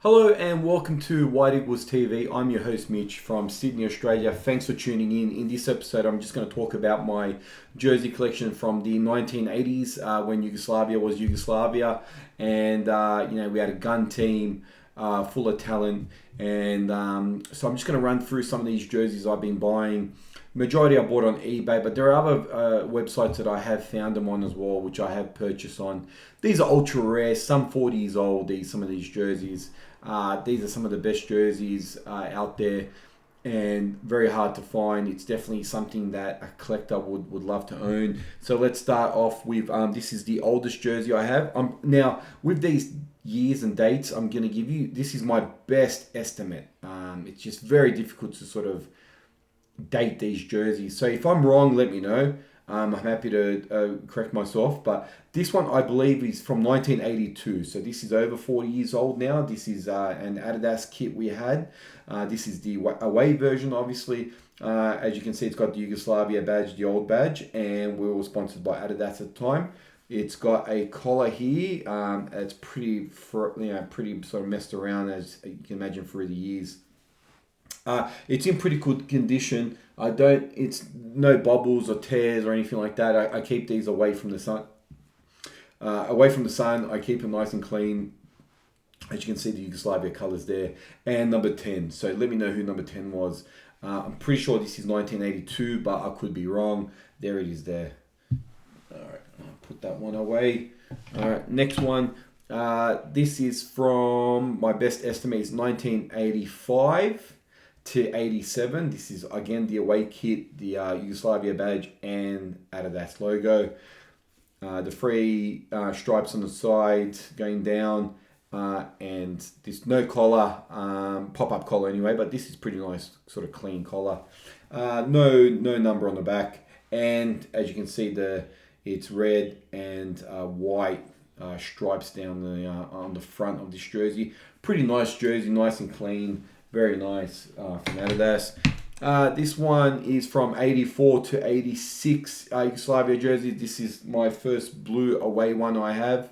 Hello and welcome to White Eagles TV. I'm your host Mitch from Sydney, Australia. Thanks for tuning in. In this episode, I'm just going to talk about my jersey collection from the 1980s when Yugoslavia was Yugoslavia, and we had a gun team full of talent. And so I'm just going to run through some of these jerseys I've been buying. Majority I bought on eBay, but there are other websites that I have found them on as well, which I have purchased on. These are ultra rare, some 40 years old. Some of these jerseys. These are some of the best jerseys out there, and very hard to find. It's definitely something that a collector would love to own. So let's start off with this is the oldest jersey I have. Now with these years and dates, I'm going to give you, this is my best estimate. It's just very difficult to sort of date these jerseys. So if I'm wrong, let me know. I'm happy to correct myself, but this one I believe is from 1982. So this is over 40 years old now. This is an Adidas kit we had. This is the away version, obviously. As you can see, it's got the Yugoslavia badge, the old badge, and we were sponsored by Adidas at the time. It's got a collar here. It's pretty sort of messed around, as you can imagine, through the years. It's in pretty good condition. It's no bubbles or tears or anything like that. I keep these away from the sun. I keep them nice and clean. As you can see, the Yugoslavia colours there. And number 10. So let me know who number 10 was. I'm pretty sure this is 1982, but I could be wrong. There it is there. All right, I'll put that one away. All right, next one. This is from, my best estimate is 1985 to 87. This is again the away kit, the Yugoslavia badge and Adidas logo. The three stripes on the side going down, and this no collar, pop-up collar anyway, but this is pretty nice, sort of clean collar. No number on the back, and as you can see, it's red and white stripes down on the front of this jersey. Pretty nice jersey, nice and clean. Very nice from Adidas. This one is from 84 to 86 Yugoslavia jersey. This is my first blue away one I have.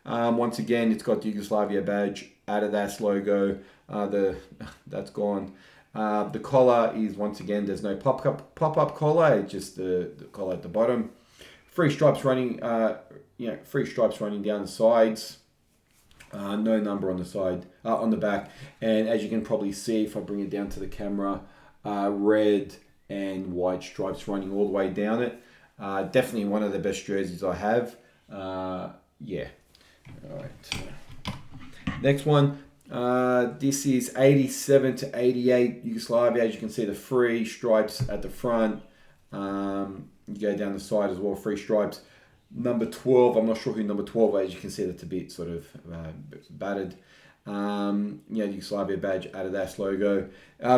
Once again, it's got the Yugoslavia badge, Adidas logo. That's gone. The collar is, once again, there's no pop-up collar. It's just the collar at the bottom. Three stripes running down the sides. No number on the side, on the back, and as you can probably see if I bring it down to the camera, red and white stripes running all the way down it. Definitely one of the best jerseys I have. Yeah. All right. Next one. This is 87 to 88 Yugoslavia. As you can see, the three stripes at the front. You go down the side as well, three stripes. Number 12, I'm not sure who number 12 is. As you can see, that's a bit sort of battered. Yugoslavia badge, Adidas logo.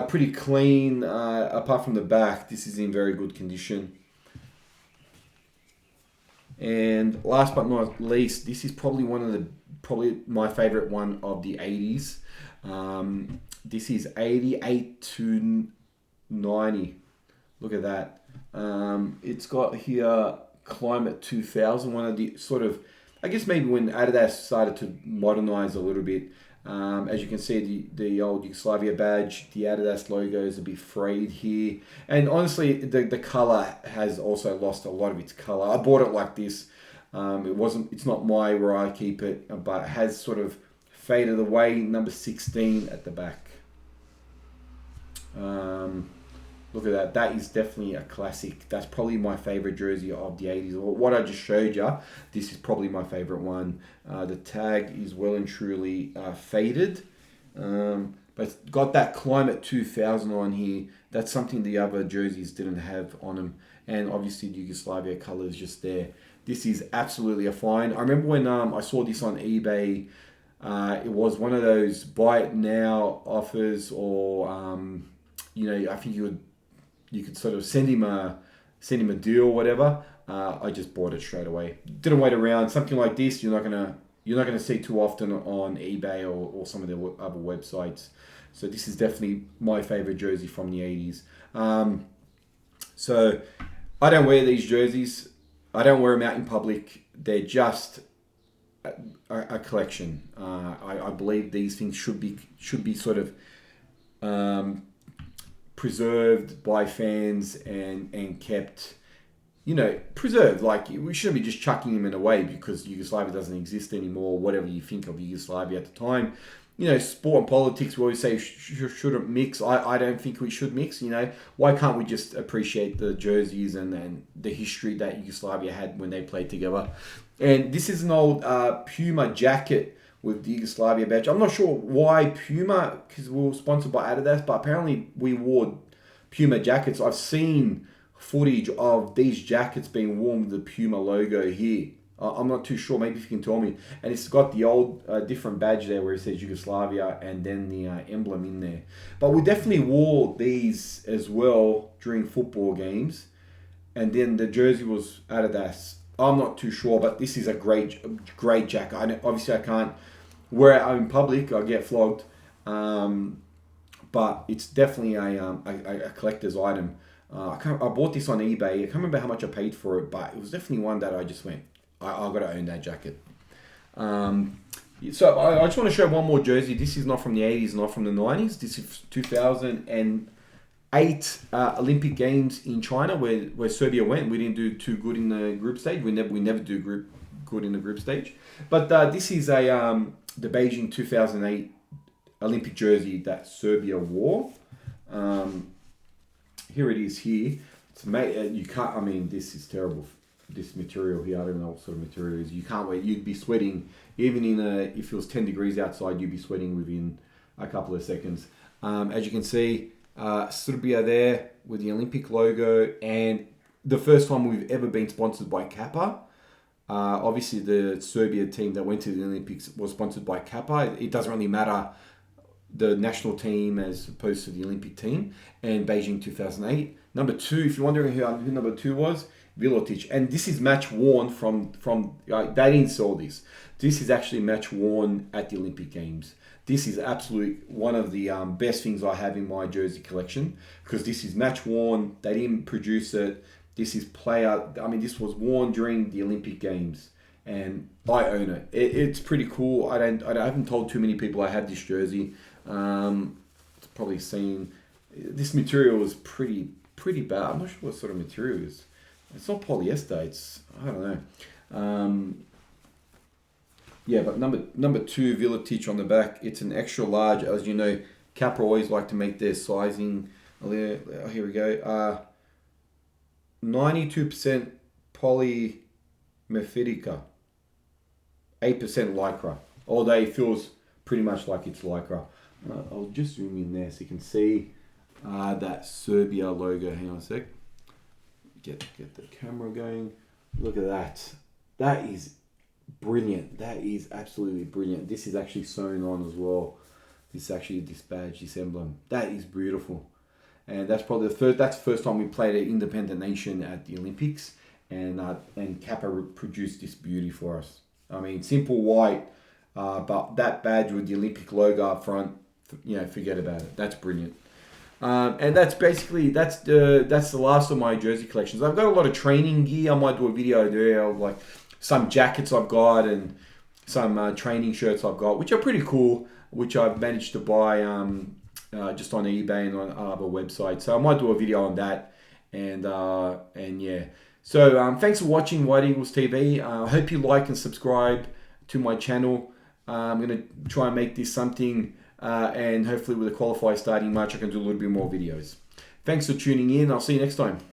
Pretty clean, apart from the back. This is in very good condition. And last but not least, this is probably my favorite one of the 80s. This is 88 to 90. Look at that. It's got here Climate 2000, one of the sort of, I guess maybe when Adidas started to modernize a little bit. As you can see, the old Yugoslavia badge, the Adidas logo is a bit frayed here, and honestly the color has also lost a lot of its color. I bought it like this. It's not where I keep it, but it has sort of faded away. Number 16 at the back. Look at that. That is definitely a classic. That's probably my favorite jersey of the 80s. What I just showed you, this is probably my favorite one. The tag is well and truly faded. But it's got that Climate 2000 on here. That's something the other jerseys didn't have on them. And obviously the Yugoslavia color is just there. This is absolutely a find. I remember when I saw this on eBay, it was one of those buy it now offers, or I think you could sort of send him a deal or whatever. I just bought it straight away. Didn't wait around. Something like this, you're not gonna see too often on eBay or some of the other websites. So this is definitely my favorite jersey from the 80s. So I don't wear these jerseys. I don't wear them out in public. They're just a collection. I believe these things should be sort of preserved by fans and kept, preserved. Like, we shouldn't be just chucking them in away because Yugoslavia doesn't exist anymore, whatever you think of Yugoslavia at the time. Sport and politics, we always say shouldn't mix. I don't think we should mix. Why can't we just appreciate the jerseys and the history that Yugoslavia had when they played together? And this is an old Puma jacket with the Yugoslavia badge. I'm not sure why Puma, because we were sponsored by Adidas, but apparently we wore Puma jackets. I've seen footage of these jackets being worn with the Puma logo here. I'm not too sure. Maybe if you can tell me. And it's got the old different badge there where it says Yugoslavia and then the emblem in there. But we definitely wore these as well during football games. And then the jersey was Adidas. I'm not too sure, but this is a great jacket. Obviously, I can't wear it out in public. I get flogged. But it's definitely a collector's item. I bought this on eBay. I can't remember how much I paid for it, but it was definitely one that I just went, I got to own that jacket. So I just want to show one more jersey. This is not from the 80s, not from the 90s. This is 2008 Olympic Games in China where Serbia went. We didn't do too good in the group stage. We never do good in the group stage. But this is the Beijing 2008 Olympic jersey that Serbia wore. Here it is here. It's you can't, this is terrible. This material here, I don't know what sort of material it is. You can't wear. You'd be sweating even if it was 10 degrees outside. You'd be sweating within a couple of seconds. As you can see, Serbia there with the Olympic logo, and the first time we've ever been sponsored by Kappa. Obviously, the Serbia team that went to the Olympics was sponsored by Kappa. It doesn't really matter the national team as opposed to the Olympic team. And Beijing 2008. Number 2, if you're wondering who number 2 was, Vilotic. And this is match worn from they didn't sell this. This is actually match worn at the Olympic Games. This is absolutely one of the best things I have in my jersey collection because this is match worn. They didn't produce it. This is this was worn during the Olympic Games, and I own it. It's pretty cool. I haven't told too many people I have this jersey. It's probably seen. This material is pretty bad. I'm not sure what sort of material it is. It's not polyester. I don't know. But number 2, Vilotic on the back. It's an extra large. As you know, Kappa always like to make their sizing. Here we go. 92% polymorphica, 8% lycra. Although it feels pretty much like it's lycra. I'll just zoom in there so you can see that Serbia logo. Hang on a sec. Get the camera going. Look at that. That is brilliant. That is absolutely brilliant. This is actually sewn on as well. This badge, this emblem. That is beautiful. And that's probably the first time we played an independent nation at the Olympics, and Kappa produced this beauty for us. Simple white, but that badge with the Olympic logo up front, forget about it. That's brilliant. And that's the last of my jersey collections. I've got a lot of training gear. I might do a video there of like some jackets I've got and some training shirts I've got, which are pretty cool, which I've managed to buy just on eBay and on other websites. So I might do a video on that. And yeah. So thanks for watching White Eagles TV. I hope you like and subscribe to my channel. I'm going to try and make this something, and hopefully with a qualifier starting March, I can do a little bit more videos. Thanks for tuning in. I'll see you next time.